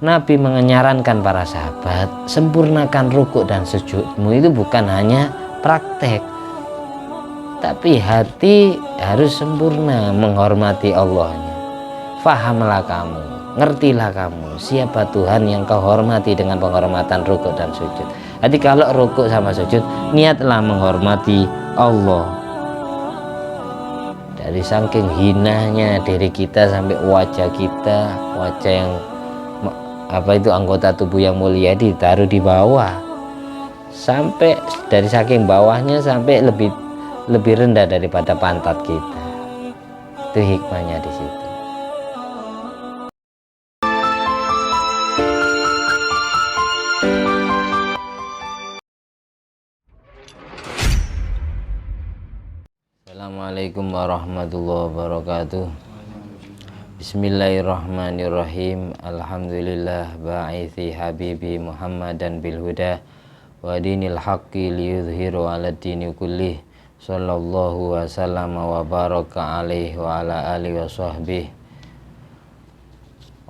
Nabi menyarankan para sahabat, sempurnakan rukuk dan sujudmu. Itu bukan hanya praktek, tapi hati harus sempurna menghormati Allahnya. Fahamlah kamu, ngertilah kamu siapa Tuhan yang kau hormati dengan penghormatan rukuk dan sujud. Jadi kalau rukuk sama sujud, niatlah menghormati Allah. Dari saking hinanya diri kita sampai wajah kita, wajah yang anggota tubuh yang mulia ditaruh di bawah, sampai dari saking bawahnya sampai lebih rendah daripada pantat kita. Itu hikmahnya di situ. Assalamualaikum warahmatullahi wabarakatuh. Bismillahirrahmanirrahim. Alhamdulillah ba'ithi habibi Muhammadan bil huda wa dinil haqqi liyudhiru ala dini kullih. Sallallahu wa sallama wa baraka alaihi wa ala alihi wa sahbihi.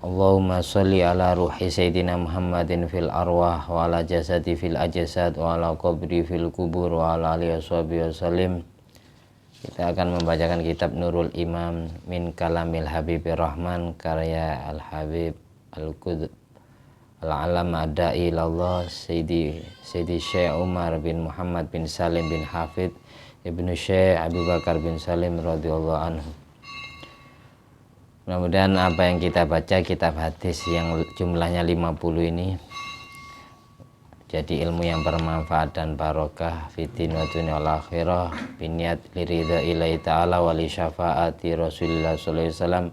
Allahumma salli ala ruhi sayyidina Muhammadin fil arwah wa ala jasadi fil ajasad wa ala qabri fil kubur wa ala alihi wa sahbihi wa sallim. Kita akan membacakan kitab Nurul Imam min Kalamil Habibir Rahman karya Al-Habib Al-Qudb Al-Alam Adai ilallah Sayyidi Syekh Umar bin Muhammad bin Salim bin Hafid Ibnu Syekh Abu Bakar bin Salim radhiyallahu anhu. Mudah-mudahan apa yang kita baca kitab hadis yang jumlahnya 50 ini jadi ilmu yang bermanfaat dan barokah fitin wa dunya wal akhirah biniat liridha ilahi ta'ala wa li syafaati Rasulullah sallallahu alaihi wasallam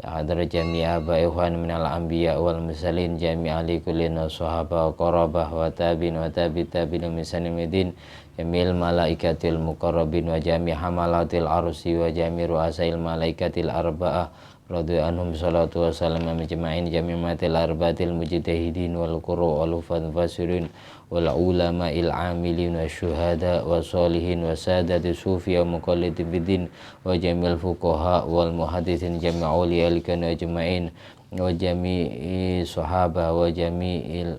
hadra jami'a ba'ihwan minal anbiya wal mursalin jami'a li kullin sahaba wa qarabah wa tabi'in wa tabi'in min sanimidin jamil malaikatil muqarrabin wa jami' hamalatil arsi wa jami' ru'asail malaikatil arba'ah radhiyallahu anhum salatu wassalam majma'in jami'atil arba'atil mujtahidin wal qurra wal fasirin wal ulama'il amilin wa syuhada wa salihin wa sadati sufi wa muqallidin bidin wa jami'il fuqaha wal muhaddithin jami'a awliya likana ajma'in wa jami'i sahaba wa jami'il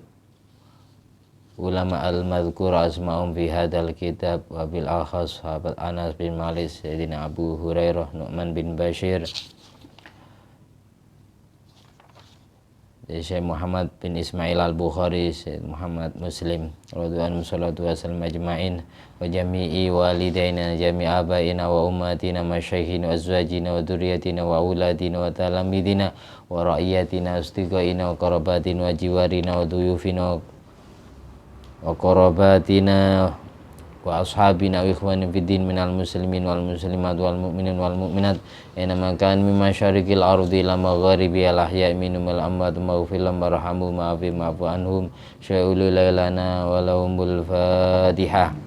ulama al-madhkur asma'um fi hadal kitab wa bil akhas sahabat Anas bin Malik Sayyidina Abu Hurairah Nu'man bin Bashir Syekh Muhammad bin Ismail al-Bukhari, Syekh Muhammad Muslim radhiyallahu salatu wasallam ajma'in wa jami'i walidaina jami'a abaina wa ummatina masyayikhina wa azwajina wa dzurriyyatina wa auladina wa talamidina wa ra'iyatina astiqaina wa qarabatina wa jiwarina wa duyufina wa qarabatina wa ashabina wa ikhwanin fid din minal muslimin wal muslimat wal mu'minin wal mu'minat aina makan min masyariqil ardi ila magharibi al ahya minhum al amwat maghfir lahum warhamhum wa'fu anhum sya'ulul lailana wa lahumul fatihah.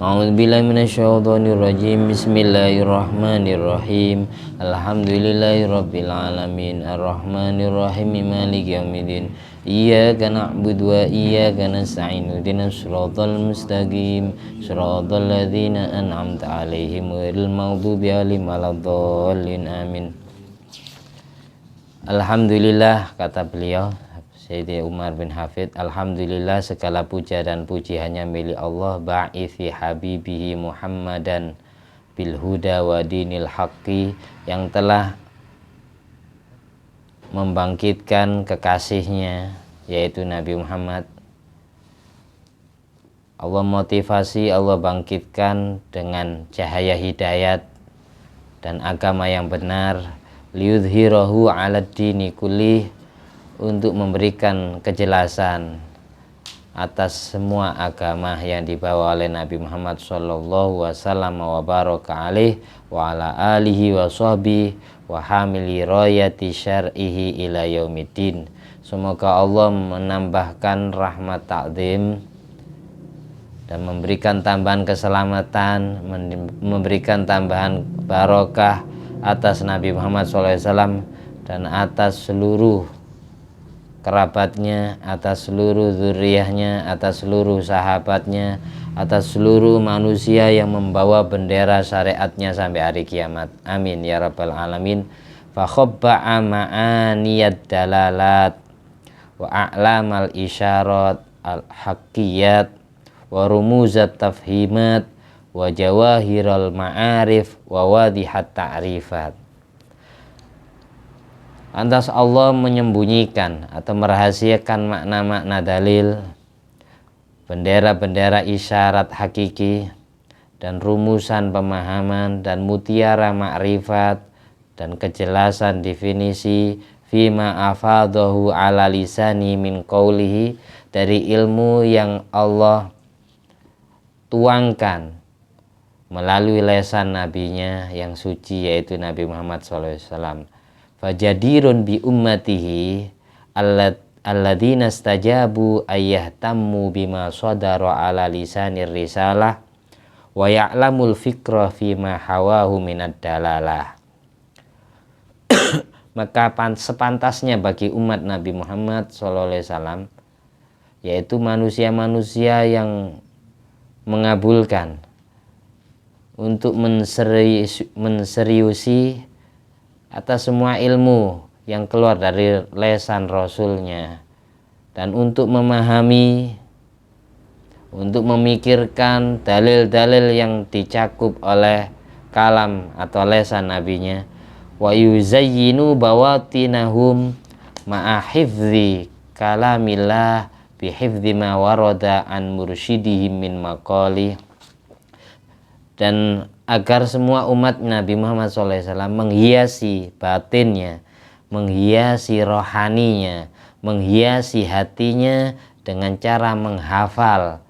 A'udzu billahi minasyaitonir rajim. Bismillahirrahmanirrahim. Alhamdulillahirabbil alamin arrahmanir rahim maliki yaumiddin. Iyyaka na'budu wa iyyaka nasta'in ihdinas siratal mustaqim siratal ladzina an'amta 'alaihim ghairil maghdubi 'alaihim waladdallin amin. Alhamdulillah, kata beliau Sayyidi Umar bin Hafid, alhamdulillah segala puja dan puji hanya milik Allah ba'ithi habibihi Muhammadan bil huda wa dinil haqqi, yang telah membangkitkan kekasihnya yaitu Nabi Muhammad. Allah motivasi, Allah bangkitkan dengan cahaya hidayat dan agama yang benar, liyudhhirahu 'alad dini kullih, untuk memberikan kejelasan atas semua agama yang dibawa oleh Nabi Muhammad sallallahu wasallam wa baraka alaih wa ala alihi wa sahbihi wa hamili rayati syar'ihi ila yaumiddin. Semoga Allah menambahkan rahmat ta'zim dan memberikan tambahan keselamatan, memberikan tambahan barokah atas Nabi Muhammad SAW dan atas seluruh kerabatnya, atas seluruh zuriyahnya, atas seluruh sahabatnya, atas seluruh manusia yang membawa bendera syariatnya sampai hari kiamat. Amin ya rabbal alamin. Fa khabba'a ma'aniyad dalalat. wa a'lamal isyarat al-haqqiyat wa rumuzat tafhimat wa jawahiral ma'arif wa wadihat ta'rifat. Lantas Allah menyembunyikan atau merahasiakan makna-makna dalil, bendera-bendera isyarat hakiki, dan rumusan pemahaman dan mutiara ma'rifat dan kejelasan definisi fima afadahu ala lisani min qawlihi, dari ilmu yang Allah tuangkan melalui lesan nabinya yang suci, yaitu Nabi Muhammad SAW. Fajadirun bi ummatihi alladzina stajabu ayyahtammu bima sadara ala lisanir risalah wa ya'lamul fikra fima hawahu minad dalalah. Maka sepantasnya bagi umat Nabi Muhammad SAW, yaitu manusia-manusia yang mengabulkan untuk menseriusi atas semua ilmu yang keluar dari lesan Rasulnya, dan untuk memahami, untuk memikirkan dalil-dalil yang dicakup oleh kalam atau lesan nabinya, wa yuzayyinu bawatinahum ma'a hifdzi kalamillah bihifdzi ma warada an mursyidihim min maqali, dan agar semua umat Nabi Muhammad SAW menghiasi batinnya, menghiasi rohaninya, menghiasi hatinya dengan cara menghafal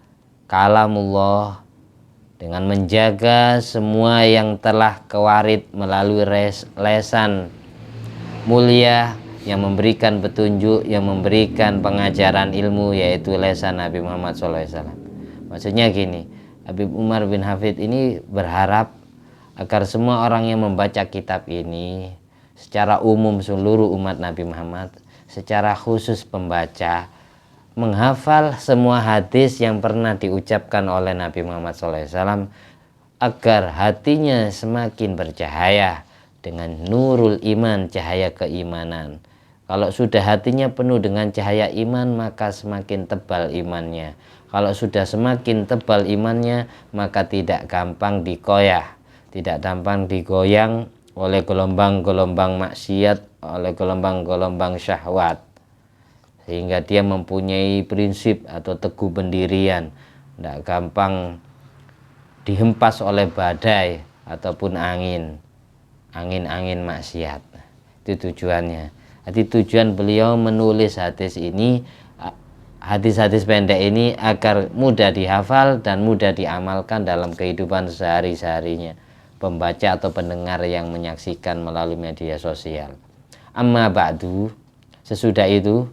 kalamullah, dengan menjaga semua yang telah kewarid melalui lesan mulia yang memberikan petunjuk, yang memberikan pengajaran ilmu, yaitu lesan Nabi Muhammad SAW. Maksudnya gini, Habib Umar bin Hafid ini berharap agar semua orang yang membaca kitab ini, secara umum seluruh umat Nabi Muhammad, secara khusus pembaca, menghafal semua hadis yang pernah diucapkan oleh Nabi Muhammad SAW, agar hatinya semakin bercahaya dengan nurul iman, cahaya keimanan. Kalau sudah hatinya penuh dengan cahaya iman, maka semakin tebal imannya. Kalau sudah semakin tebal imannya, maka tidak gampang dikoyah, tidak gampang digoyang oleh gelombang-gelombang maksiat, oleh gelombang-gelombang syahwat, sehingga dia mempunyai prinsip atau teguh pendirian, tidak gampang dihempas oleh badai ataupun angin maksiat. Itu tujuannya. Jadi tujuan beliau menulis hadis ini, hadis-hadis pendek ini, agar mudah dihafal dan mudah diamalkan dalam kehidupan sehari-harinya pembaca atau pendengar yang menyaksikan melalui media sosial. Amma ba'du, sesudah itu,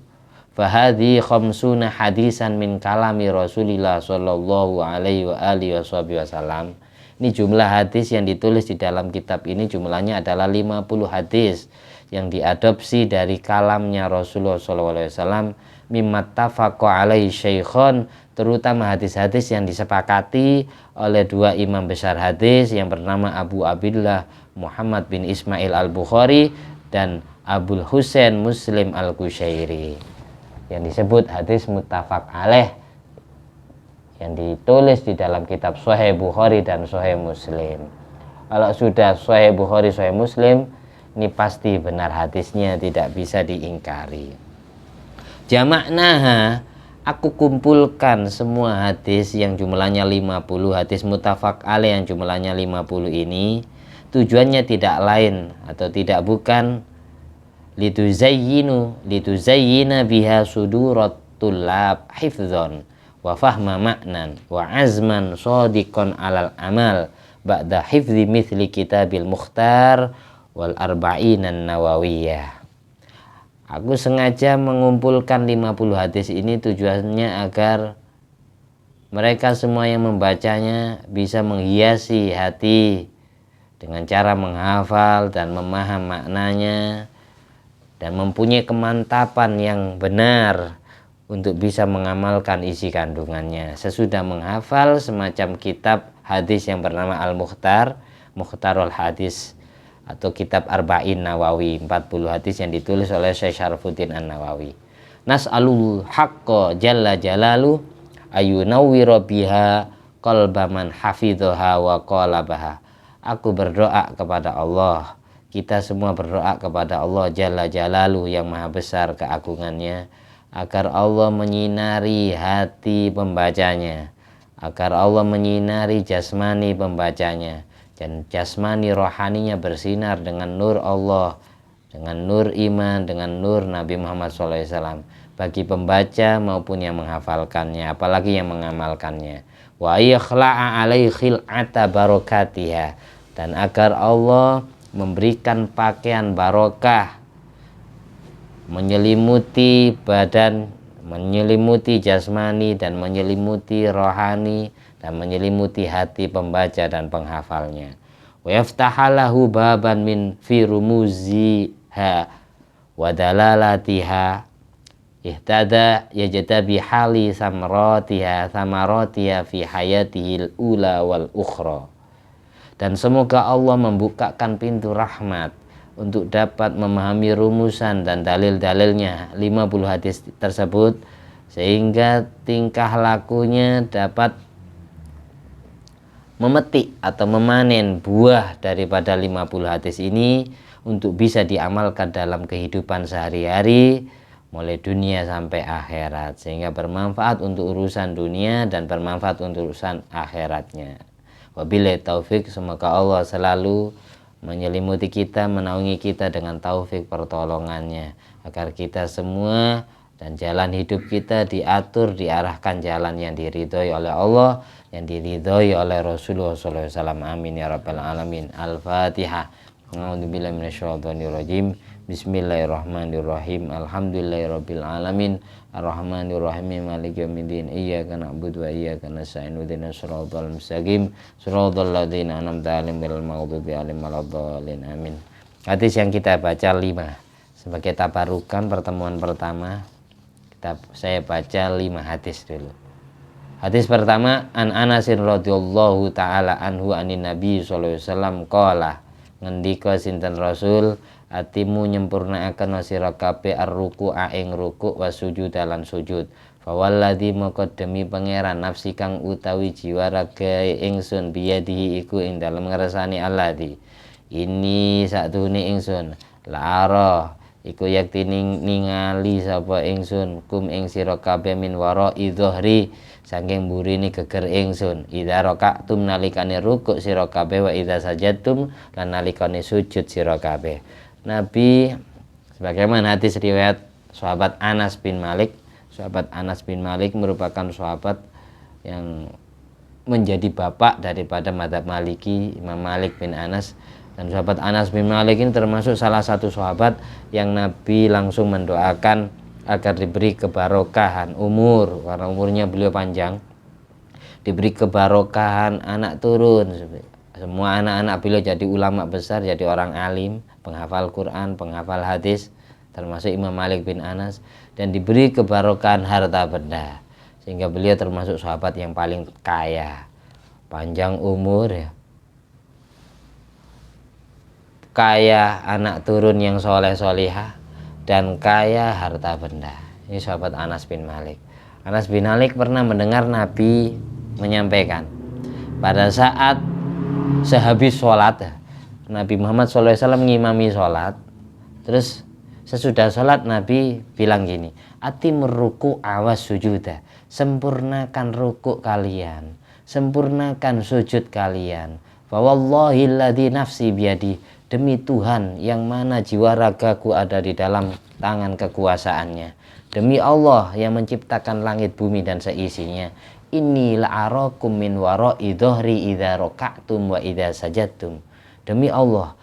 fahadhi khamsuna hadisan min kalami Rasulillah sallallahu alaihi wa alihi wasallam. Ini jumlah hadis yang ditulis di dalam kitab ini, jumlahnya adalah 50 hadis yang diadopsi dari kalamnya Rasulullah sallallahu alaihi wasallam, mimmat tafaqa alaihi syaikhon, terutama hadis-hadis yang disepakati oleh dua imam besar hadis yang bernama Abu Abdillah Muhammad bin Ismail al-Bukhari dan Abul Husain Muslim al-Qushairi, yang disebut hadis muttafaq alaih, yang ditulis di dalam kitab Sahih Bukhari dan Sahih Muslim. Kalau sudah Sahih Bukhari, Sahih Muslim, ini pasti benar hadisnya, tidak bisa diingkari. Jama'naha, aku kumpulkan semua hadis yang jumlahnya 50, hadis muttafaq alaih yang jumlahnya 50 ini, tujuannya tidak lain atau tidak bukan lituzayyina biha sudurat tullab hifdzon wa fahma ma'nan wa azman shadiqan alal amal ba'da hifdzi mithli kitabil mukhtar wal arba'in nawawiyah. Aku sengaja mengumpulkan 50 hadis ini tujuannya agar mereka semua yang membacanya bisa menghiasi hati dengan cara menghafal dan memaham maknanya, dan mempunyai kemantapan yang benar untuk bisa mengamalkan isi kandungannya. Sesudah menghafal semacam kitab hadis yang bernama Al-Mukhtar, Mukhtarul Hadis, atau kitab Arba'in Nawawi, 40 hadis yang ditulis oleh Syekh Syarfuddin An-Nawawi. nas'alul haqqo jalla jalalu ayunawwira biha qalba man hafidhaha wa qalabaha. Aku berdoa kepada Allah, kita semua berdoa kepada Allah Jalla Jalalu yang maha besar keagungannya, agar Allah menyinari hati pembacanya, agar Allah menyinari jasmani pembacanya, dan jasmani rohaninya bersinar dengan nur Allah, dengan nur iman, dengan nur Nabi Muhammad SAW, bagi pembaca maupun yang menghafalkannya, apalagi yang mengamalkannya. Wa yakhla'a alaihi khil'ata barokatiha, dan agar Allah memberikan pakaian barokah menyelimuti badan, menyelimuti jasmani, dan menyelimuti rohani, dan menyelimuti hati pembaca dan penghafalnya. Wa yaftahalahu baban min fi rumuziha wa dalalatiha ihtada yajtabi hali samaratiha fi hayatihil ula wal ukhra. Dan semoga Allah membukakan pintu rahmat untuk dapat memahami rumusan dan dalil-dalilnya 50 hadis tersebut, sehingga tingkah lakunya dapat memetik atau memanen buah daripada 50 hadis ini untuk bisa diamalkan dalam kehidupan sehari-hari mulai dunia sampai akhirat, sehingga bermanfaat untuk urusan dunia dan bermanfaat untuk urusan akhiratnya. Wabillahi taufik, semoga Allah selalu menyelimuti kita, menaungi kita dengan taufik pertolongannya, agar kita semua dan jalan hidup kita diatur, diarahkan jalan yang diridhoi oleh Allah, yang diridhoi oleh Rasulullah SAW. Amin ya rabbal alamin. Al-Fatihah. A'udzubillahi minasyaitonirrajim. Bismillahirrahmanirrahim. Alhamdulillahirabbil alamin. Ar-Rahmanirrahim. Maliki yaumiddin. Iyyaka na'budu wa iyyaka nasta'in. Ihdinas siratal mustaqim. Siratal ladzina an'amta 'alaihim ghairil maghdubi 'alaihim waladdallin. Amin. Hadis yang kita baca 5 sebagai tabarukan pertemuan pertama. Saya baca 5 hadis dulu. Hadis pertama, an Anasin radhiyallahu taala anhu anin Nabi sallallahu alaihi wasallam qala, ngendika sinten Rasul, atimu nyempurnaaken sira kabeh ar-ruku'a ing ruku' wa sujud lan sujud. Fa walladzi maka demi pangeran nafsi kang utawi jiwa raga ingsun biyadihi iku ing dalem ngersani alladzi. Ini sakdune ingsun la'ara iku yakti ningali sapa ingsun kum ing sira kabeh min wara idhri saking mburine geger ingsun. Idza raka'tum nalikane rukuk sira kabeh, wa idza sajadtum lan nalikane sujud sira kabeh. Nabi sebagaimana hadis riwayat sahabat Anas bin Malik. Sahabat Anas bin Malik merupakan sahabat yang menjadi bapak daripada mazhab Maliki, Imam Malik bin Anas. Dan sahabat Anas bin Malik ini termasuk salah satu sahabat yang Nabi langsung mendoakan agar diberi kebarokahan umur, karena umurnya beliau panjang, diberi kebarokahan anak turun, semua anak-anak beliau jadi ulama besar, jadi orang alim, penghafal Quran, penghafal hadis, termasuk Imam Malik bin Anas, dan diberi kebarokahan harta benda, sehingga beliau termasuk sahabat yang paling kaya, panjang umur ya, kaya anak turun yang soleh solihah, dan kaya harta benda. Ini sahabat Anas bin Malik. Anas bin Malik pernah mendengar Nabi menyampaikan pada saat sehabis sholat, Nabi Muhammad SAW mengimami sholat, terus sesudah sholat Nabi bilang gini, atimur ruku' awas sujuda, sempurnakan rukuk kalian, sempurnakan sujud kalian. Fa wallahi alladzi nafsi biyadi, demi Tuhan yang mana jiwa ragaku ada di dalam tangan kekuasaannya, demi Allah yang menciptakan langit bumi dan seisinya, inni la'arakum min wara'i dhahri idza raka'tum wa idza sajadtum. Demi Allah,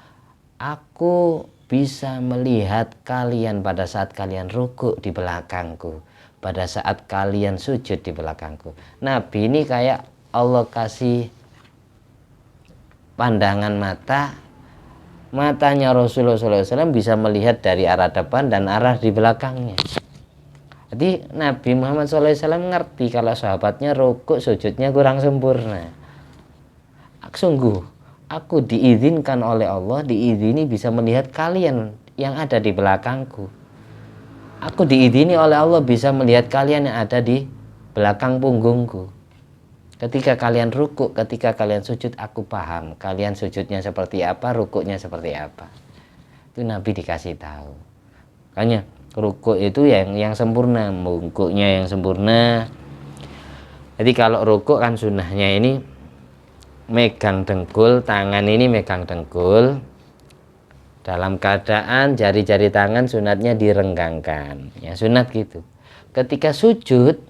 aku bisa melihat kalian pada saat kalian rukuk di belakangku, pada saat kalian sujud di belakangku. Nabi ini kayak Allah kasih pandangan matanya Rasulullah SAW bisa melihat dari arah depan dan arah di belakangnya. Jadi Nabi Muhammad SAW ngerti kalau sahabatnya rukuk sujudnya kurang sempurna. Sungguh, aku diizinkan oleh Allah, diizini bisa melihat kalian yang ada di belakangku. Aku diizini oleh Allah bisa melihat kalian yang ada di belakang punggungku. Ketika kalian rukuk, ketika kalian sujud, aku paham kalian sujudnya seperti apa, rukuknya seperti apa. Itu Nabi dikasih tahu. Makanya rukuk itu yang sempurna, rukuknya yang sempurna. Jadi kalau rukuk kan sunnahnya ini megang dengkul, tangan ini megang dengkul. Dalam keadaan jari-jari tangan sunatnya direnggangkan. Ya sunat gitu. Ketika sujud,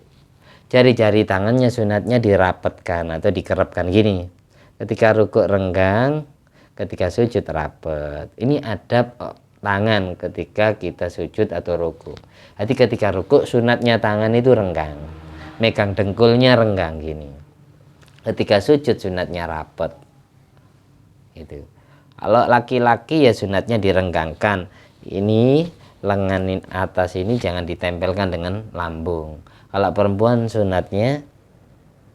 jari-jari tangannya sunatnya dirapatkan atau dikerepkan gini. Ketika rukuk renggang, ketika sujud rapet. Ini adab tangan ketika kita sujud atau rukuk. Jadi ketika rukuk sunatnya tangan itu renggang, megang dengkulnya renggang gini. Ketika sujud sunatnya rapet. Gitu. Kalau laki-laki ya sunatnya direnggangkan. Ini lengan atas ini jangan ditempelkan dengan lambung. Kalau perempuan sunatnya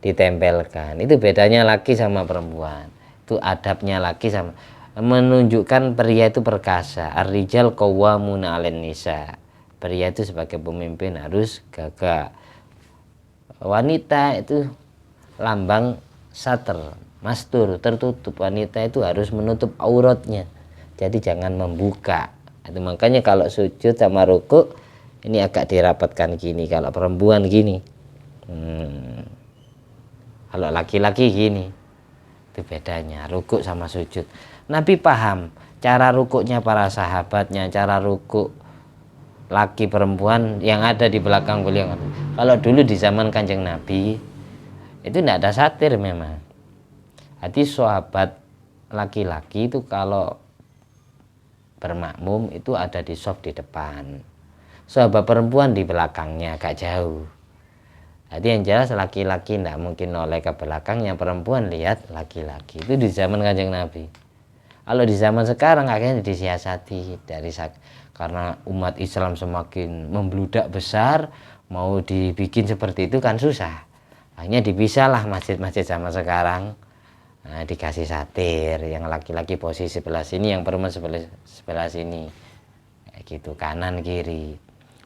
ditempelkan. Itu bedanya laki sama perempuan. Itu adabnya laki sama, menunjukkan pria itu perkasa. Ar-rijal qawwamuna 'alan nisa. Pria itu sebagai pemimpin harus gagah. Wanita itu lambang sater, mastur, tertutup. Wanita itu harus menutup auratnya. Jadi jangan membuka. Itu makanya kalau sujud sama rukuk ini agak dirapatkan gini, kalau perempuan gini. Kalau laki-laki gini. Itu bedanya rukuk sama sujud. Nabi paham cara rukuknya para sahabatnya, cara rukuk laki perempuan yang ada di belakang beliau. Kalau dulu di zaman Kanjeng Nabi itu tidak ada satir memang. Jadi sahabat laki-laki itu kalau bermakmum itu ada di saf di depan. Sahabat perempuan di belakangnya agak jauh. Jadi yang jelas laki-laki tidak mungkin noleh ke belakangnya, perempuan lihat laki-laki. Itu di zaman Kanjeng Nabi. Kalau di zaman sekarang akhirnya disiasati karena umat Islam semakin membludak besar, mau dibikin seperti itu kan susah. Akhirnya dipisahlah masjid-masjid sama sekarang. Nah, dikasih satir, yang laki-laki posisi sebelah sini, yang perempuan sebelah sini. Kayak gitu, kanan kiri.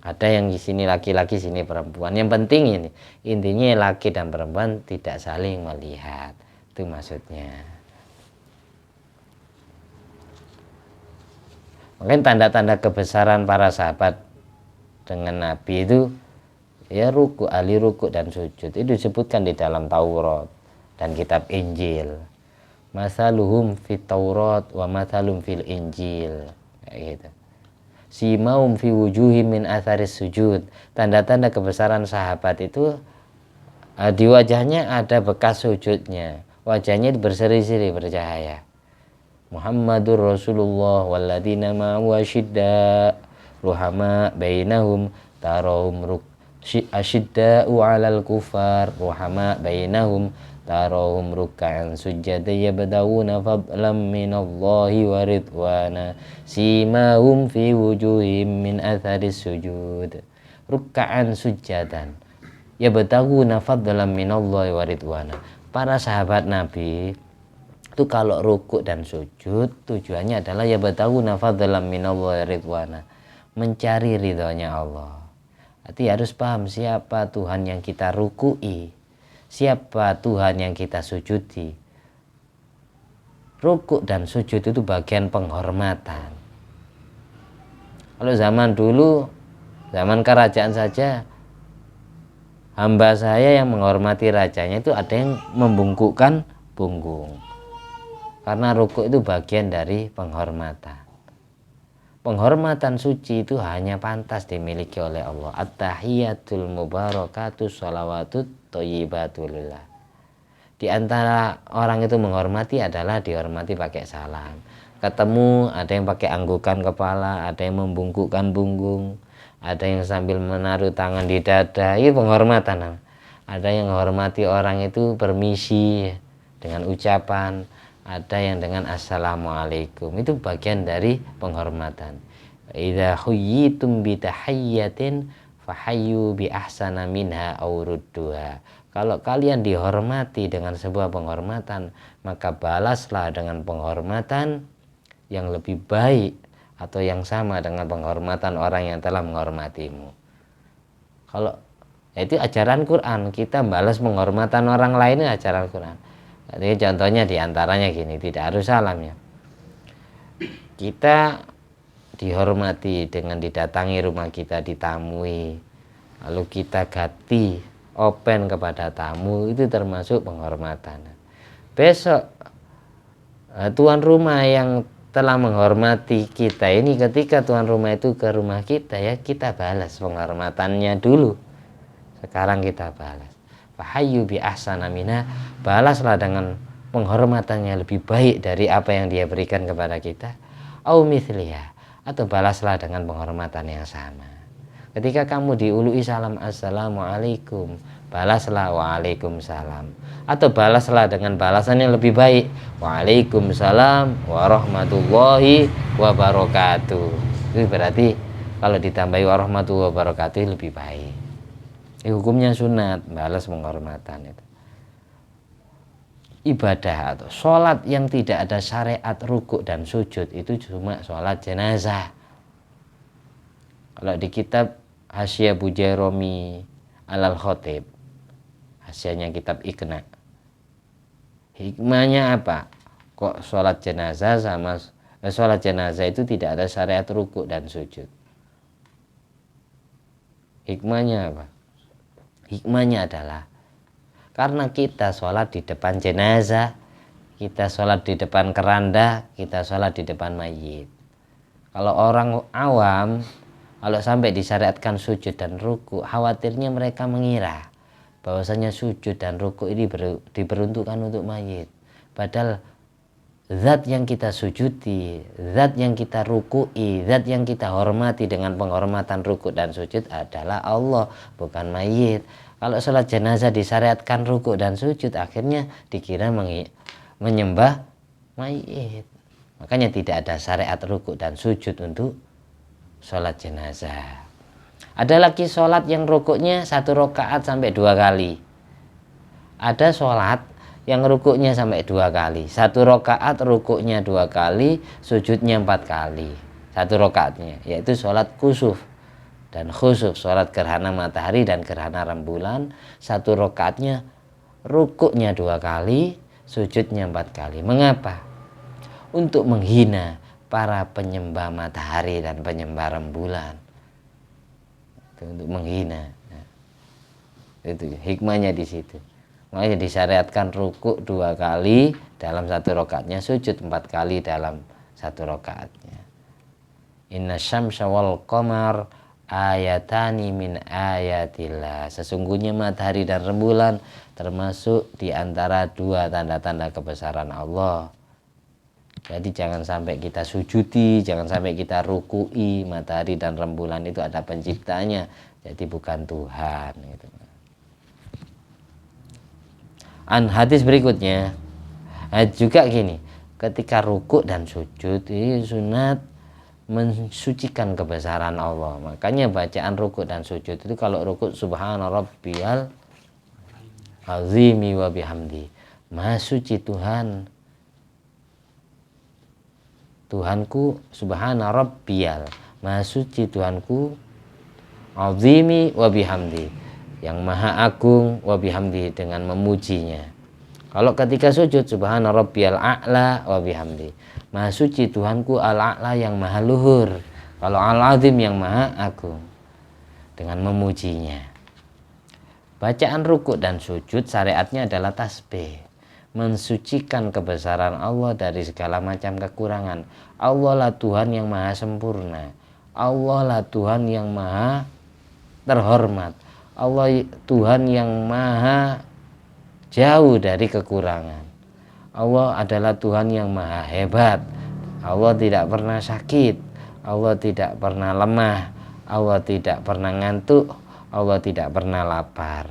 Ada yang di sini laki-laki, sini perempuan. Yang penting ini intinya laki dan perempuan tidak saling melihat. Itu maksudnya. Mungkin tanda-tanda kebesaran para sahabat dengan Nabi itu ya ruku, ahli ruku dan sujud. Itu disebutkan di dalam Taurat dan kitab Injil. Masaluhum fit Taurat wa masalum fil Injil. Kayak gitu. Simaum fi wujuhim min atharis sujud. Tanda-tanda kebesaran sahabat itu di wajahnya ada bekas sujudnya. Wajahnya berseri-seri bercahaya. Muhammadur Rasulullah walladzina ma'ahu asyidda ruhama bainahum tarahum asyidda'u 'alal kufar ruhama bainahum tarahum ruk'an sujada yabda'una fadlam minallahi wa ridwana simahum fi wujuhim min atharis sujud ruk'an sujadan yabda'una fadlam minallahi wa ridwana. Para sahabat Nabi itu kalau rukuk dan sujud tujuannya adalah yabtaguna fadlan minallahi ridwana, mencari ridhonya Allah. Jadi harus paham siapa Tuhan yang kita rukui, siapa Tuhan yang kita sujudi. Rukuk dan sujud itu bagian penghormatan. Kalau zaman dulu, zaman kerajaan saja, hamba saya yang menghormati rajanya itu ada yang membungkukkan punggung. Karena rukuk itu bagian dari penghormatan. Penghormatan suci itu hanya pantas dimiliki oleh Allah. At-tahiyatul mubarakatus sholawatut thayyibatulillah. Di antara orang itu menghormati adalah dihormati pakai salam. Ketemu ada yang pakai anggukan kepala, ada yang membungkukkan punggung, ada yang sambil menaruh tangan di dada. Ini penghormatan. Ada yang menghormati orang itu permisi dengan ucapan. Ada yang dengan assalamualaikum. Itu bagian dari penghormatan. Idza huyyitum bi tahiyyatin fahayyu bi ahsana minha aw rudduha. Kalau kalian dihormati dengan sebuah penghormatan, maka balaslah dengan penghormatan yang lebih baik atau yang sama dengan penghormatan orang yang telah menghormatimu. Kalau itu ajaran Quran, kita balas penghormatan orang lain itu ajaran Quran. Jadi contohnya diantaranya gini, tidak harus salam ya. Kita dihormati dengan didatangi rumah kita, ditamui, lalu kita ganti open kepada tamu, itu termasuk penghormatan. Besok tuan rumah yang telah menghormati kita ini, ketika tuan rumah itu ke rumah kita ya, kita balas penghormatannya dulu. Sekarang kita balas. Fahayyu bi ahsana minha, balaslah dengan penghormatannya lebih baik dari apa yang dia berikan kepada kita. Au mithliha, atau balaslah dengan penghormatan yang sama. Ketika kamu diului salam assalamualaikum, balaslah waalaikumsalam, atau balaslah dengan balasan yang lebih baik, waalaikumsalam warahmatullahi wabarakatuh. Itu berarti kalau ditambahi warahmatullahi wabarakatuh lebih baik. Hukumnya sunat, balas penghormatan itu. Ibadah atau sholat yang tidak ada syariat rukuk dan sujud itu cuma sholat jenazah. Kalau di kitab Hasyiah Bujairami Alal Khotib, hasilnya kitab Iqna, hikmahnya apa? Kok sholat jenazah sama sholat jenazah itu tidak ada syariat rukuk dan sujud? Hikmahnya apa? Hikmahnya adalah karena kita sholat di depan jenazah, kita sholat di depan keranda, kita sholat di depan mayit. Kalau orang awam, kalau sampai disyariatkan sujud dan ruku, khawatirnya mereka mengira bahwasanya sujud dan ruku ini diperuntukkan untuk mayit. Padahal zat yang kita sujudi, zat yang kita rukui, zat yang kita hormati dengan penghormatan ruku dan sujud adalah Allah, bukan mayit. Kalau sholat jenazah disyariatkan rukuk dan sujud, akhirnya dikira menyembah mayit. Makanya tidak ada syariat rukuk dan sujud untuk sholat jenazah. Ada lagi sholat yang rukuknya 1 rakaat sampai 2 kali. Ada sholat yang rukuknya sampai 2 kali. 1 rakaat rukuknya 2 kali, sujudnya 4 kali. 1 rakaatnya, yaitu sholat kusuf dan khusuf, sholat gerhana matahari dan gerhana rembulan. 1 rakaatnya rukuknya 2 kali, sujudnya 4 kali. Mengapa? Untuk menghina para penyembah matahari dan penyembah rembulan. Itu untuk menghina. Nah, itu hikmahnya di situ. Makanya disyariatkan rukuk 2 kali dalam 1 rakaatnya, sujud 4 kali dalam 1 rakaatnya. Inna syamsa wal qamar ayatani min ayatillah. Sesungguhnya matahari dan rembulan termasuk di antara 2 tanda-tanda kebesaran Allah. Jadi jangan sampai kita sujudi, jangan sampai kita rukui. Matahari dan rembulan itu ada penciptanya, jadi bukan Tuhan gitu. Hadis berikutnya juga gini, ketika rukuk dan sujud ini sunat mensucikan kebesaran Allah. Makanya bacaan rukuk dan sujud itu, kalau rukuk subhana rabbiyal azimi wa bihamdi, maha suci Tuhan, Tuhanku, subhana rabbiyal, maha suci Tuhanku, azimi wa bihamdi, yang maha agung, wa bihamdi, dengan memujinya. Kalau ketika sujud subhana rabbiyal a'la wa bihamdi, maha suci Tuhanku al-a'la, yang maha luhur. Kalau al-azim, yang maha agung, dengan memujinya. Bacaan rukuk dan sujud syariatnya adalah tasbih, mensucikan kebesaran Allah dari segala macam kekurangan. Allah lah Tuhan yang maha sempurna, Allah lah Tuhan yang maha terhormat, Allah Tuhan yang maha jauh dari kekurangan. Allah adalah Tuhan yang maha hebat. Allah tidak pernah sakit, Allah tidak pernah lemah, Allah tidak pernah ngantuk, Allah tidak pernah lapar.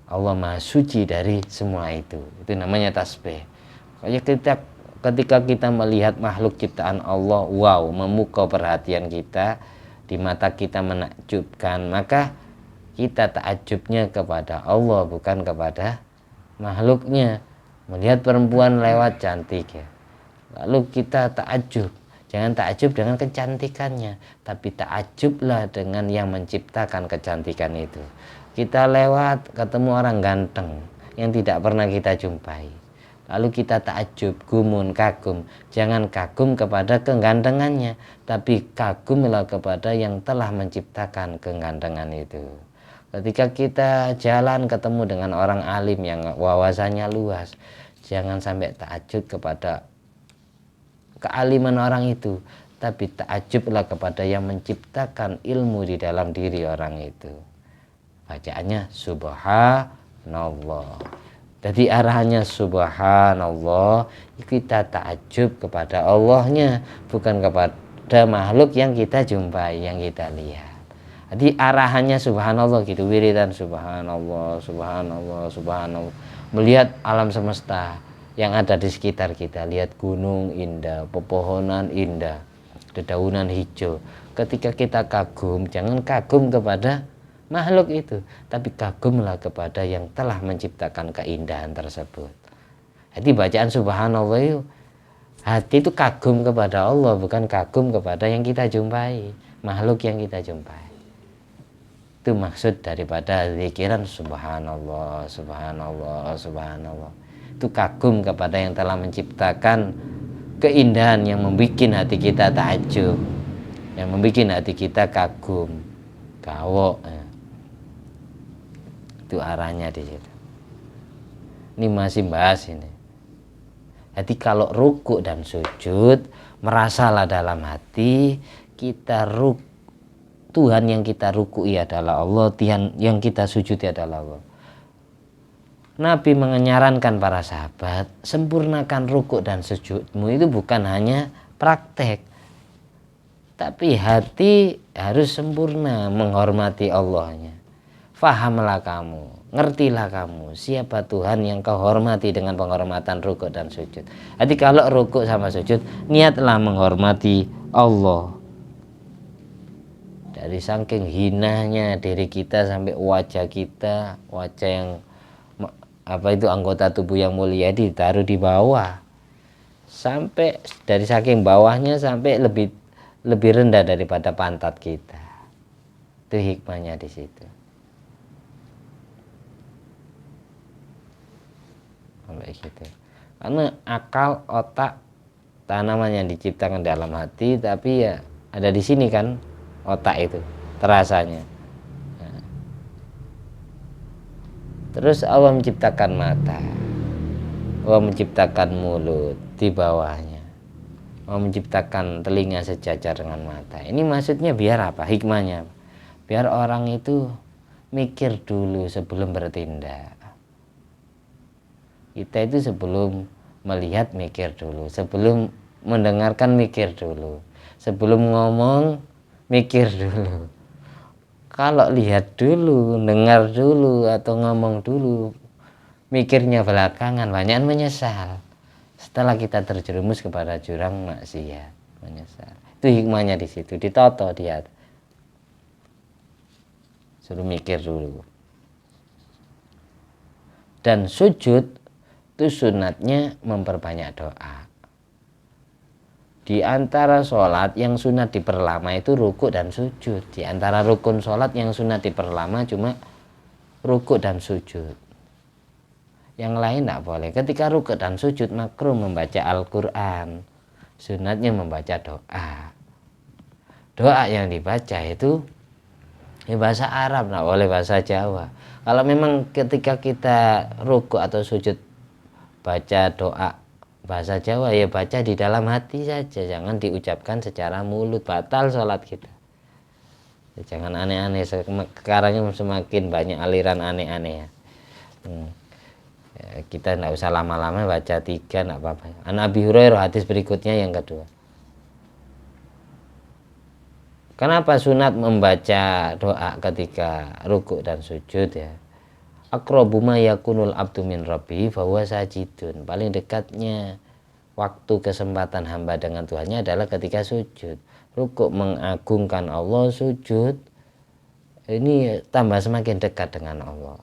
Allah maha suci dari semua itu. Itu namanya tasbih. Ketika kita melihat makhluk ciptaan Allah, wow, memukau perhatian kita, di mata kita menakjubkan, maka kita takjubnya kepada Allah, bukan kepada makhluknya. Melihat perempuan lewat cantik ya, lalu kita takjub, Jangan takjub dengan kecantikannya, tapi takjublah dengan yang menciptakan kecantikan itu. Kita lewat ketemu orang ganteng yang tidak pernah kita jumpai, lalu kita takjub, gumun, kagum. Jangan kagum kepada kegantengannya, tapi kagumlah kepada yang telah menciptakan kegantengan itu. Ketika kita jalan ketemu dengan orang alim yang wawasannya luas, jangan sampai takjub kepada kealiman orang itu, tapi takjublah kepada yang menciptakan ilmu di dalam diri orang itu. Bacaannya subhanallah. Jadi arahannya subhanallah, kita takjub kepada Allahnya, bukan kepada makhluk yang kita jumpai, yang kita lihat. Jadi arahannya subhanallah gitu, wiridan subhanallah, subhanallah, subhanallah. Melihat alam semesta yang ada di sekitar kita, lihat gunung indah, pepohonan indah, dedaunan hijau. Ketika kita kagum, jangan kagum kepada makhluk itu, tapi kagumlah kepada yang telah menciptakan keindahan tersebut. Jadi bacaan subhanallah itu, hati itu kagum kepada Allah, bukan kagum kepada yang kita jumpai, makhluk yang kita jumpai. Itu maksud daripada zikiran subhanallah, subhanallah, subhanallah. Itu kagum kepada yang telah menciptakan keindahan yang membuat hati kita takjub, yang membuat hati kita kagum, gawok. Itu arahnya di situ. Ini masih bahas ini. Jadi kalau ruku dan sujud, merasalah dalam hati kita Tuhan yang kita rukui adalah Allah, Tuhan yang kita sujudi adalah Allah. Nabi menyarankan para sahabat, sempurnakan ruku dan sujudmu itu bukan hanya praktek, tapi hati harus sempurna menghormati Allahnya. Fahamlah kamu, ngertilah kamu siapa Tuhan yang kau hormati dengan penghormatan ruku dan sujud. Jadi kalau ruku sama sujud, niatlah menghormati Allah. Dari saking hinanya diri kita sampai wajah kita, wajah yang anggota tubuh yang mulia ditaruh di bawah, sampai dari saking bawahnya sampai lebih rendah daripada pantat kita. Itu hikmahnya di situ. Sampai gitu. Karena akal, otak, tanaman yang diciptakan dalam hati, tapi ya ada di sini kan otak itu terasanya. Nah. Terus Allah menciptakan mata, Allah menciptakan mulut di bawahnya, Allah menciptakan telinga sejajar dengan mata. Ini maksudnya biar apa? Hikmahnya biar orang itu mikir dulu sebelum bertindak. Kita itu sebelum melihat mikir dulu, sebelum mendengarkan mikir dulu, sebelum ngomong mikir dulu. Kalau lihat dulu, dengar dulu, atau ngomong dulu, mikirnya belakangan, banyak menyesal. Setelah kita terjerumus kepada jurang maksiat, menyesal. Itu hikmahnya di situ, ditoto dia. Suruh mikir dulu. Dan sujud itu sunatnya memperbanyak doa. Di antara sholat yang sunat diperlama itu rukuk dan sujud. Di antara rukun sholat yang sunat diperlama cuma rukuk dan sujud. Yang lain tidak boleh. Ketika rukuk dan sujud makruh membaca Al-Quran. Sunatnya membaca doa. Doa yang dibaca itu bahasa Arab, tidak boleh bahasa Jawa. Kalau memang ketika kita rukuk atau sujud baca doa bahasa Jawa, ya baca di dalam hati saja, jangan diucapkan secara mulut, batal sholat kita. Jangan aneh-aneh, sekarang semakin banyak aliran aneh-aneh ya. Ya, kita tidak usah lama-lama baca 3, tidak apa-apa. An Abi Hurairah, hadis berikutnya yang kedua. Kenapa sunat membaca doa ketika rukuk dan sujud ya? Aqrabu ma yakunul abdu min rabbi fahuwa sajidun. Paling dekatnya waktu kesempatan hamba dengan Tuhannya adalah ketika sujud. Rukuk mengagungkan Allah, sujud ini tambah semakin dekat dengan Allah.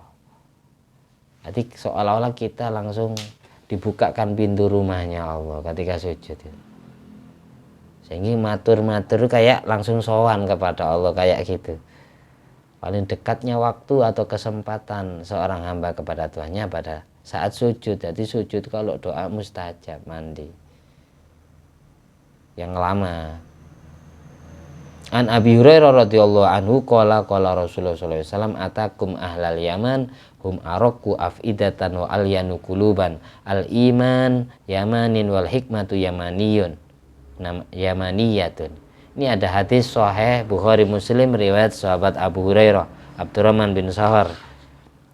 Jadi seolah-olah kita langsung dibukakan pintu rumahnya Allah ketika sujud. Sehingga matur-matur kayak langsung sowan kepada Allah kayak gitu. Paling dekatnya waktu atau kesempatan seorang hamba kepada Tuhannya pada saat sujud. Jadi sujud kalau doa mustajab mandi yang lama. An Abi Hurairah radhiyallahu anhu qala Rasulullah sallallahu alaihi wasallam atakum ahlal Yaman hum araqu afidatan wa alyanu quluban al iman yamanin wal hikmatu yamaniyun yamaniyatun. Ini ada hadis sahih Bukhari Muslim riwayat sahabat Abu Hurairah Abdurrahman bin Sahar,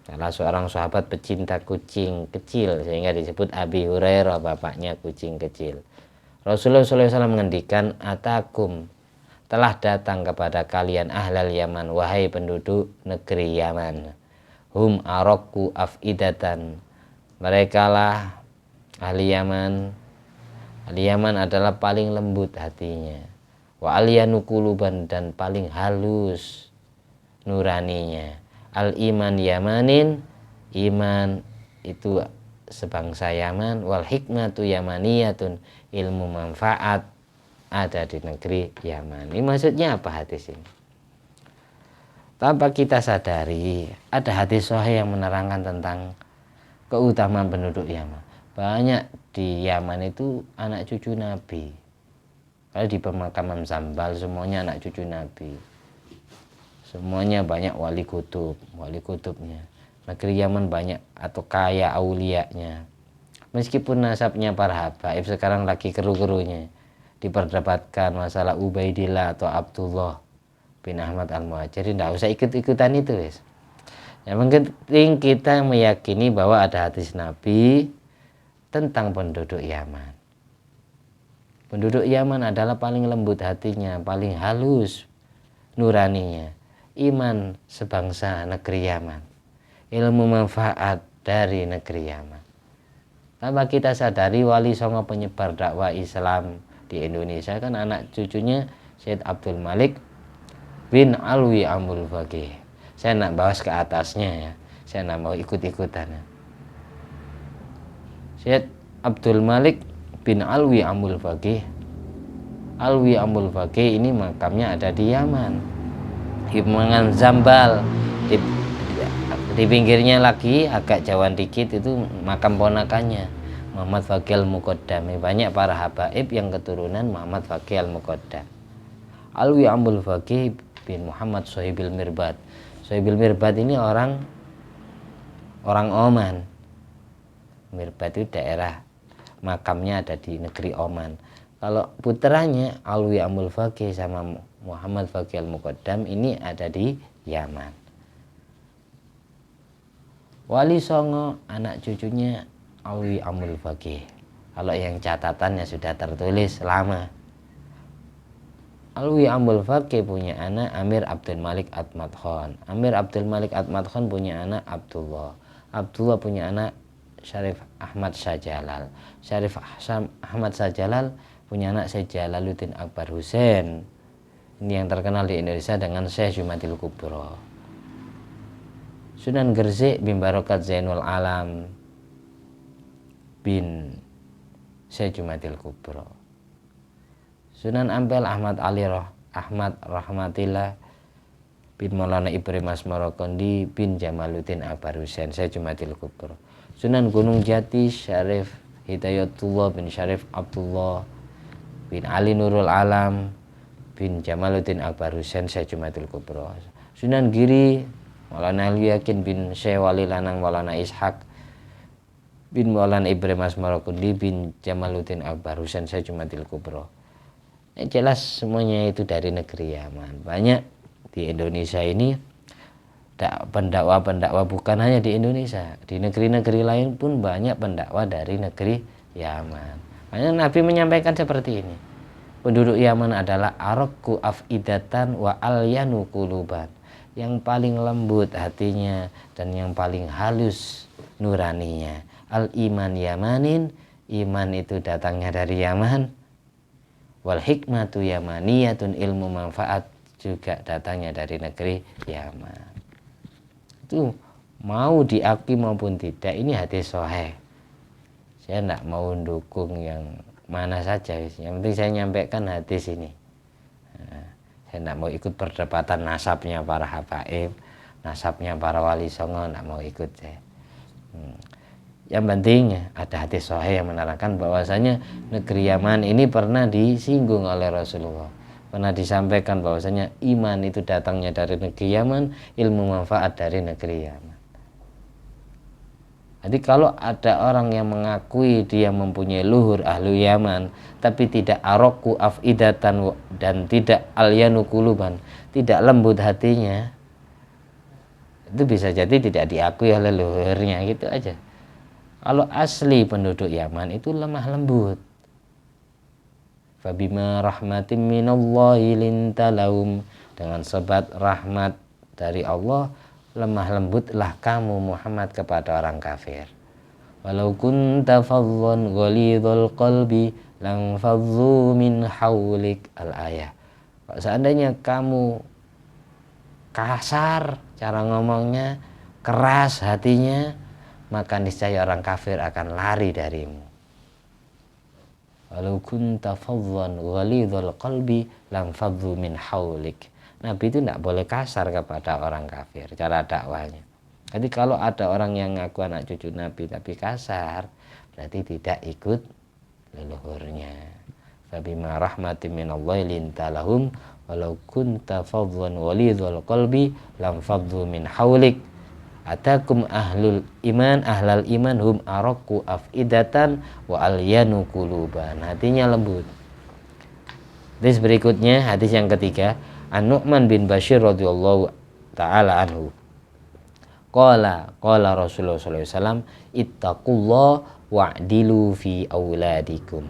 salah seorang sahabat pecinta kucing kecil sehingga disebut Abi Hurairah, bapaknya kucing kecil. Rasulullah SAW mengendikan atakum, telah datang kepada kalian ahlal Yaman, wahai penduduk negeri Yaman, hum araqu afidatan, mereka lah ahli Yaman. Ahli Yaman adalah paling lembut hatinya, wa alyanu quluban, dan paling halus nuraninya, al iman yamanin, iman itu sebangsa Yaman, wal hikmatu yamaniyatun, ilmu manfaat ada di negeri Yaman. Ini maksudnya apa hadis ini? Tanpa kita sadari ada hadis sahih yang menerangkan tentang keutamaan penduduk Yaman. Banyak di Yaman itu anak cucu Nabi. Kalau di pemakaman Zambal semuanya anak cucu Nabi. Semuanya banyak wali kutubnya. Negeri Yaman banyak atau kaya aulianya. Meskipun nasabnya para habaib sekarang lagi keru-kerunya, diperdebatkan masalah Ubaidillah atau Abdullah bin Ahmad Al-Muhajiri, tidak usah ikut-ikutan itu, guys. Yang penting kita meyakini bahwa ada hadis Nabi tentang penduduk Yaman. Penduduk Yaman adalah paling lembut hatinya, paling halus nuraninya, iman sebangsa negeri Yaman, ilmu manfaat dari negeri Yaman. Tanpa kita sadari wali songo penyebar dakwah Islam di Indonesia kan anak cucunya Syed Abdul Malik bin Alwi Amul Faqih. Saya nak bahas ke atasnya ya, saya nak mau ikut-ikutan ya. Syed Abdul Malik bin Alwi Amul Faqih. Alwi Amul Faqih ini makamnya ada di Yaman, di Pemangan Zambal. Di pinggirnya lagi agak jauhan dikit itu makam ponakannya Muhammad Faqih Al-Muqaddam. Banyak para habaib yang keturunan Muhammad Faqih Al-Muqaddam. Alwi Amul Faqih bin Muhammad Sohibil Mirbad. Sohibil Mirbad ini orang Oman. Mirbad itu daerah, makamnya ada di negeri Oman. Kalau putranya Alwi Amul Faqih sama Muhammad Faqih Al-Muqaddam ini ada di Yaman. Wali songo anak cucunya Alwi Amul Faqih. Kalau yang catatannya sudah tertulis lama. Alwi Amul Faqih punya anak Amir Abdul Malik Atmat Khan. Amir Abdul Malik Atmat Khan punya anak Abdullah. Abdullah punya anak Syarif Ahmad Sajalal. Syarif Ahmad Sajalal punya anak Syekh Jalaluddin Akbar Hussein. Ini yang terkenal di Indonesia dengan Syekh Jumatil Kubro. Sunan Gresik bin Barokat Zainul Alam bin Syekh Jumatil Kubro. Sunan Ampel Ahmad Ali Ahmad Rahmatillah bin Maulana Ibrahim Asmarokondi bin Jamaluddin Akbar Hussein Syekh Jumatil Kubro. Sunan Gunung Jati Syarif Hidayatullah bin Syarif Abdullah bin Ali Nurul Alam bin Jamaluddin Akbar Hussein Syekh Jumatil Kubro. Sunan Giri Maulana Ali Yakin bin Syekh Wali Lanang Maulana Ishaq bin Maulana Ibrahim Asmarokundi bin Jamaluddin Akbar Hussein Syekh Jumatil Kubro. Jelas semuanya itu dari negeri Yaman. Banyak di Indonesia ini pendakwa-pendakwa, bukan hanya di Indonesia, di negeri-negeri lain pun banyak pendakwa dari negeri Yaman. Makanya Nabi menyampaikan seperti ini. Penduduk Yaman adalah araqu afidatan wa alyanu quluban, yang paling lembut hatinya dan yang paling halus nuraninya. Al iman yamanin, iman itu datangnya dari Yaman. Wal hikmatu yamaniyatun, ilmu manfaat juga datangnya dari negeri Yaman. Itu mau diakui maupun tidak, ini hadis sahih. Saya tidak mau dukung yang mana saja, yang penting saya nyampaikan hadis ini. Saya tidak mau ikut perdebatan nasabnya para habaib, nasabnya para wali songo, tidak mau ikut saya. Yang penting ada hadis sahih yang menerangkan bahwasanya negeri Yaman ini pernah disinggung oleh Rasulullah. Pernah disampaikan bahwasanya iman itu datangnya dari negeri Yaman, ilmu manfaat dari negeri Yaman. Jadi kalau ada orang yang mengakui dia mempunyai luhur ahlu Yaman, tapi tidak aroku afidatan dan tidak alyanu kuluban, tidak lembut hatinya, itu bisa jadi tidak diakui oleh luhurnya, gitu aja. Kalau asli penduduk Yaman itu lemah lembut. Fabima rahmatin minallahi lintalahum, dengan sebab rahmat dari Allah lemah lembutlah kamu Muhammad kepada orang kafir. Walau kunta faddan ghalidhal qalbi lang faddu min haulik, al-ayah. Kalau seandainya kamu kasar cara ngomongnya, keras hatinya, maka niscaya orang kafir akan lari darimu. Walau kunta faddan ghalidhal qalbi lang faddu min haulik. Nabi itu tidak boleh kasar kepada orang kafir cara dakwahnya. Jadi kalau ada orang yang ngaku anak cucu Nabi tapi kasar, berarti tidak ikut leluhurnya. Fabima rahmatin minallahi lintalahum walau kunta faddan ghalidhal qalbi lam faddu min haulik. Atakum ahlul iman ahlal iman hum araku afidatan wa alyanu quluban. Hatinya lembut. Hadis berikutnya, hadis yang ketiga, An-Nu'man bin Bashir radhiyallahu taala anhu. Qala Rasulullah sallallahu alaihi wasallam, ittaqullah wa'dilu fi auladikum.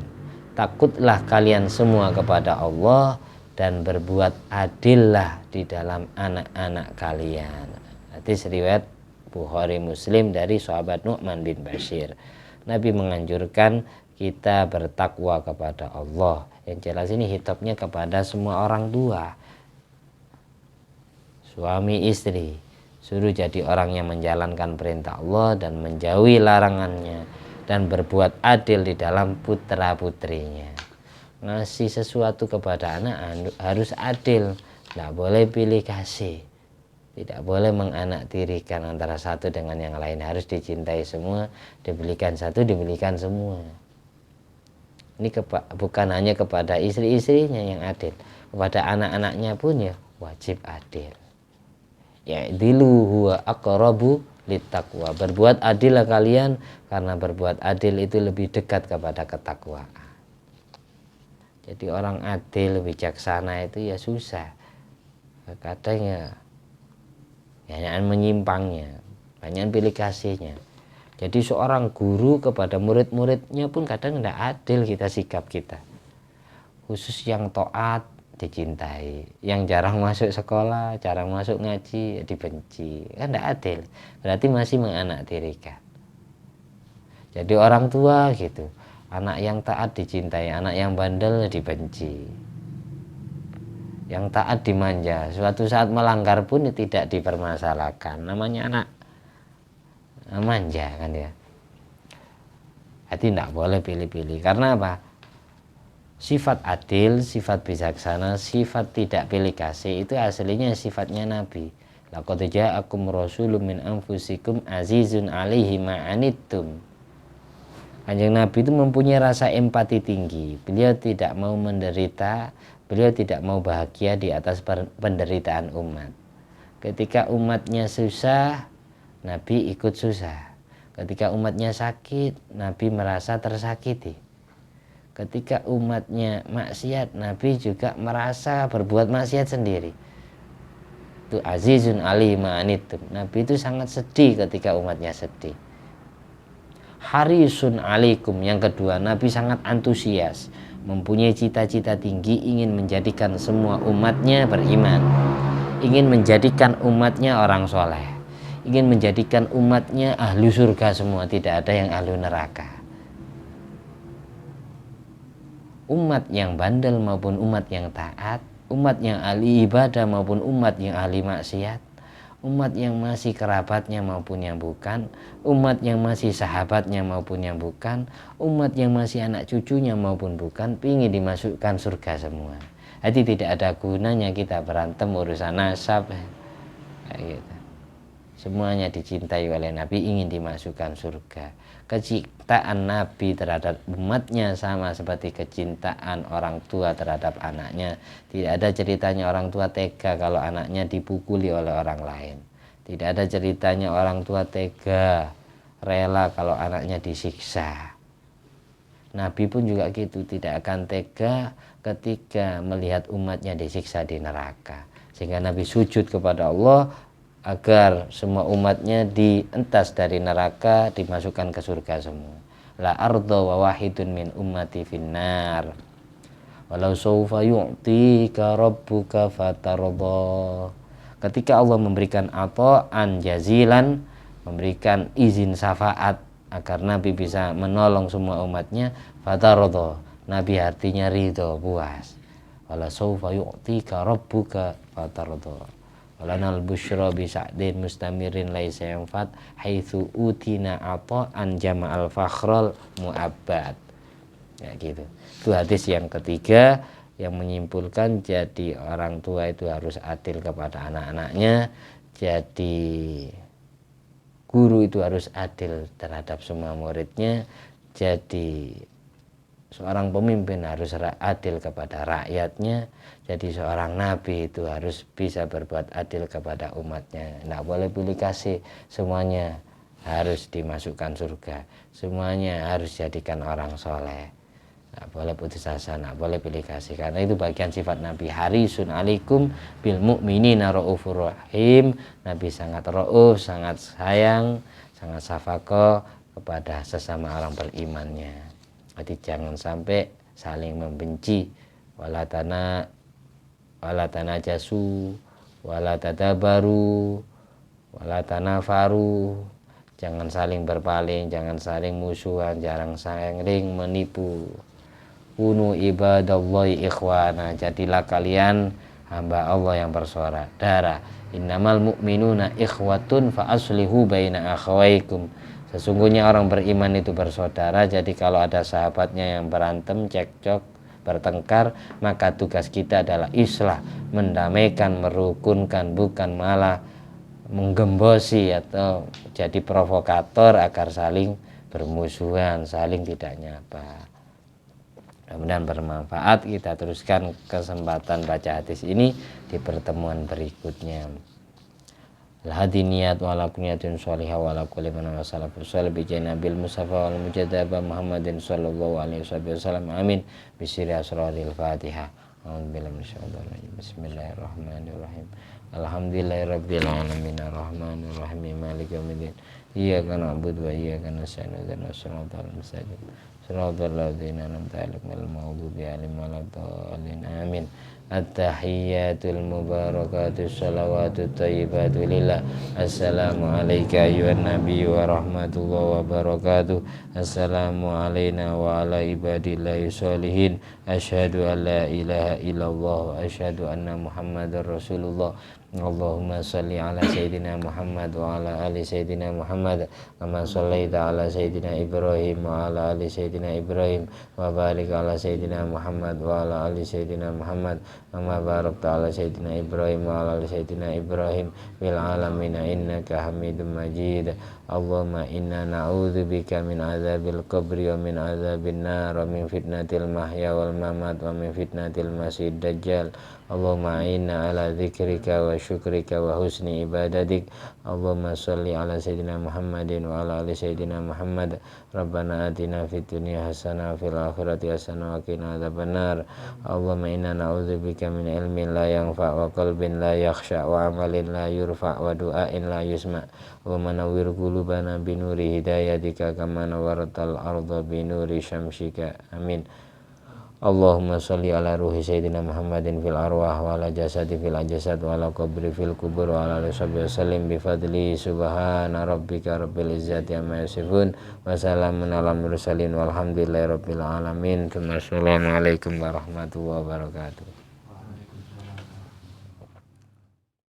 Takutlah kalian semua kepada Allah dan berbuat adillah di dalam anak-anak kalian. Hadis riwayat Bukhari Muslim dari sahabat Nu'man bin Bashir. Nabi menganjurkan kita bertakwa kepada Allah. Yang jelas ini hitopnya kepada semua orang tua, suami istri, suruh jadi orang yang menjalankan perintah Allah dan menjauhi larangannya, dan berbuat adil di dalam putra putrinya. Ngasih sesuatu kepada anak harus adil, tidak boleh pilih kasih, tidak boleh menganaktirikan antara satu dengan yang lain, harus dicintai semua, dibelikan satu dibelikan semua. Ini bukan hanya kepada istri-istrinya yang adil, kepada anak-anaknya pun ya wajib adil. Ya dilu huwa aqrabu littaqwa. Berbuat adillah kalian, karena berbuat adil itu lebih dekat kepada ketakwaan. Jadi orang adil bijaksana itu ya susah. Kadang ya banyak menyimpangnya, banyak pilih kasihnya. Jadi seorang guru kepada murid-muridnya pun kadang tidak adil sikap kita. Khusus yang taat dicintai, yang jarang masuk sekolah, jarang masuk ngaji dibenci, kan tidak adil, berarti masih menganaktirikan. Jadi orang tua gitu, anak yang taat dicintai, anak yang bandel dibenci, yang taat dimanja, suatu saat melanggar pun tidak dipermasalahkan, namanya anak manja kan ya. Jadi tidak boleh pilih-pilih, karena apa? Sifat adil, sifat bijaksana, sifat tidak pilih kasih itu aslinya sifatnya Nabi. Laqad ja'akum rasulun min anfusikum azizun 'alaihi ma 'anittum. Kanjeng Nabi itu mempunyai rasa empati tinggi. Beliau tidak mau menderita, beliau tidak mau bahagia di atas penderitaan umat. Ketika umatnya susah, Nabi ikut susah. Ketika umatnya sakit, Nabi merasa tersakiti. Ketika umatnya maksiat, Nabi juga merasa berbuat maksiat sendiri. Itu azizun alaihi ma anittum. Nabi itu sangat sedih ketika umatnya sedih. Harisun alaikum, yang kedua, Nabi sangat antusias, mempunyai cita-cita tinggi, ingin menjadikan semua umatnya beriman, ingin menjadikan umatnya orang soleh, ingin menjadikan umatnya ahli surga semua, tidak ada yang ahli neraka. Umat yang bandel maupun umat yang taat, umat yang ahli ibadah maupun umat yang ahli maksiat, umat yang masih kerabatnya maupun yang bukan, umat yang masih sahabatnya maupun yang bukan, umat yang masih anak cucunya maupun bukan, ingin dimasukkan surga semua. Jadi tidak ada gunanya kita berantem urusan nasab. Kayak gitu. Semuanya dicintai oleh Nabi, ingin dimasukkan surga. Kecintaan Nabi terhadap umatnya sama seperti kecintaan orang tua terhadap anaknya. Tidak ada ceritanya orang tua tega kalau anaknya dipukuli oleh orang lain. Tidak ada ceritanya orang tua tega rela kalau anaknya disiksa. Nabi pun juga gitu, tidak akan tega ketika melihat umatnya disiksa di neraka. Sehingga Nabi sujud kepada Allah agar semua umatnya dientas dari neraka, dimasukkan ke surga semua. La arda wa wahidun min ummati finnar walau sawfa yu'tika rabbuka fatarda. Ketika Allah memberikan ata'an jazilan, memberikan izin syafaat agar Nabi bisa menolong semua umatnya, fatarda, Nabi artinya ridho, puas. Walau sawfa yu'tika rabbuka fatarda. Walanal busyra bi sa'din mustamirin laisa yanfat haitsu utina ata'an jama'al fakhral mu'abbad. Ya gitu. Itu hadis yang ketiga yang menyimpulkan jadi orang tua itu harus adil kepada anak-anaknya, jadi guru itu harus adil terhadap semua muridnya, jadi seorang pemimpin harus adil kepada rakyatnya, jadi seorang nabi itu harus bisa berbuat adil kepada umatnya. Tidak boleh pilih kasih, semuanya harus dimasukkan surga, semuanya harus jadikan orang soleh. Tidak boleh putus asa, tidak boleh pilih kasih, karena itu bagian sifat Nabi. Harisun alaikum bil mu'minina ra'ufur rahim. Nabi sangat ra'uf, sangat sayang, sangat syafaqah kepada sesama orang berimannya. Jadi jangan sampai saling membenci, wala tanajasu, wala tadabaru, wala tanafaru. Jangan saling berpaling, jangan saling musuhan, jangan saling menipu. Kunu ibadallahi ikhwana, jadilah kalian hamba Allah yang bersaudara. Innamal mu'minuna ikhwatun fa aslihu baina akhawaikum. Sesungguhnya orang beriman itu bersaudara, jadi kalau ada sahabatnya yang berantem, cekcok, bertengkar, maka tugas kita adalah islah, mendamaikan, merukunkan, bukan malah menggembosi atau jadi provokator agar saling bermusuhan, saling tidak nyapa. Mudah-mudahan bermanfaat. Kita teruskan kesempatan baca hadis ini di pertemuan berikutnya. Al-hadi niyat wa ala kunyatin sholihah wa ala kulli man wasala fisal bi janabil mustafa wal mujadaba Muhammadin sallallahu alaihi wasallam. Amin. Bisiri asraril Fatihah. A'udzubillahi minasyaitonir rajim. Bismillahirrahmanirrahim. Alhamdulillahirabbil alamin arrahmanir rahim maliki yaumiddin. Iyyaka na'budu wa iyyaka nasta'in ihdinas siratal mustaqim. Shiratal ladzina an'amta 'alaihim ghairil maghdubi 'alaihim waladdallin. Amin. At-tahiyyatul mubarakatus shalawatut thayyibatu lillah. Assalamu alayka ayyuhan nabiyyu wa rahmatullahi wa barakatuh. Assalamu alayna wa ala ibadillahi sholihin. Asyhadu an la ilaha illallah wa asyhadu anna Muhammadar Rasulullah. Allahumma salli ala Sayyidina Muhammad wa ala ali Sayyidina Muhammad kama sallaita ala Sayyidina Ibrahim wa ala ali Sayyidina Ibrahim wa barik ala Sayyidina Muhammad wa ala ali Sayyidina Muhammad kama barakta ala Sayyidina Ibrahim wa ala ali Sayyidina Ibrahim fil alamin innaka Hamidum Majid. Allahumma inna na'udzubika min adzabil qabri wa min adzabin nar wa min fitnatil mahya wal mamat wa min fitnatil masiihid dajjal. Allahumma inna ala dzikrika wa syukrika wa husni ibadatik. Allahumma salli ala Sayyidina Muhammadin wa ala ali Sayyidina Muhammad. Rabbana atina fid dunya hasanah wa fil akhirati hasanah wa qina adzabannar. Allahumma inna na'udzubika min ilmin la yanfa' wa qalbin la yakhsha' wa amalin la yurfa' wa du'ain la yusma'. Allahumma nawwir qulubana bi nuri hidayatika kama nawwartal arda bi nuri syamsika. Amin. Allahumma sholli ala ruhi Sayyidina Muhammadin fil arwah wa ala jasadi fil ajsad wa ala qabri fil kubur wa ala sahbihi wasallim bi fadli subhana rabbika rabbil izzati amma yasifun wa salamun alal mursalin walhamdulillahi rabbil alamin. Assalamualaikum warahmatullahi wabarakatuh.